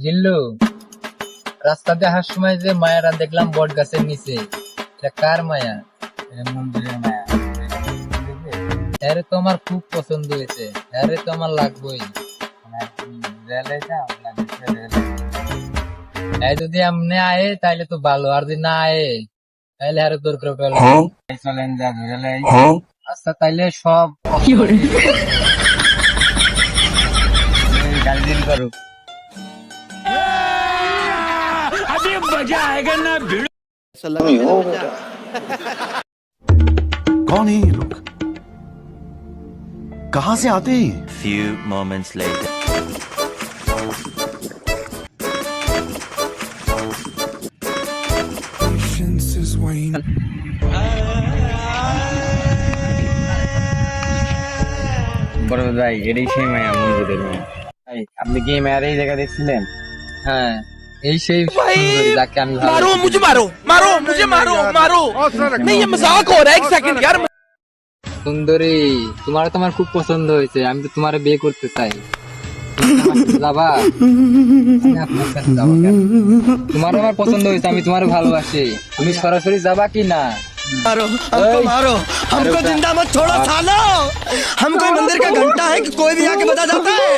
জিল্লু, রাস্তা দিয়ে আসার সময় যে মায়াটা দেখলাম বট গাছের নিচে, এটা কার মায়া? মন্দিরের মায়া। আরে তো আমার খুব পছন্দ হয়েছে, আরে তো আমার লাগবেই। রেলে যাও না রেলে? এই যদি আমনে আয়ে তাইলে তো ভালো, আর যদি না আয়ে তাইলে আরো তোর করে ফেলো। চলেন যা রেলে। আচ্ছা তাইলে সব গার্জেন করুক। कौन है ये लोग? कहां से आते हैं? Few moments later. বড় ভাই এটাই সেই মায়া, মন্দিরের মায়া। ভাই আপনি কি এই মায়ার এই জায়গা দেখছিলেন? হ্যাঁ, এই সেই সুন্দরী যাকে আমি मारो मुझे मारो मारो मुझे मारो मारो नहीं ये मजाक हो रहा है एक सेकंड यार সুন্দরী, তোমার তো আমার খুব পছন্দ হয়েছে, আমি তো তোমার বিয়ে করতে চাই। তুমি আমার সাথে যাবা? আমি আপনার সাথে যাবো কেন? তোমার আমার পছন্দ হয়েছে, আমি তোমার ভালোবাসি, তুমি সরাসরি যাবা কি না? मारो हमको मारो हमको जिंदा मत छोड़ो सालो हम कोई मंदिर का घंटा है कि कोई भी आके बता जाता है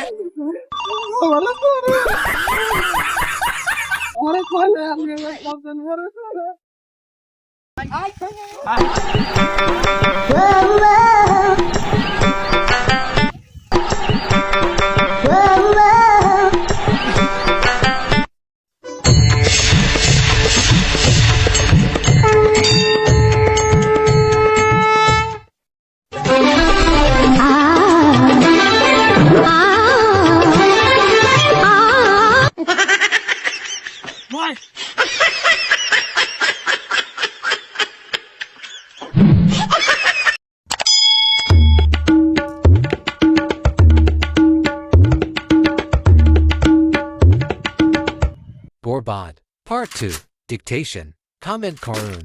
Borbad. Part 2. Dictation. Comment Karun.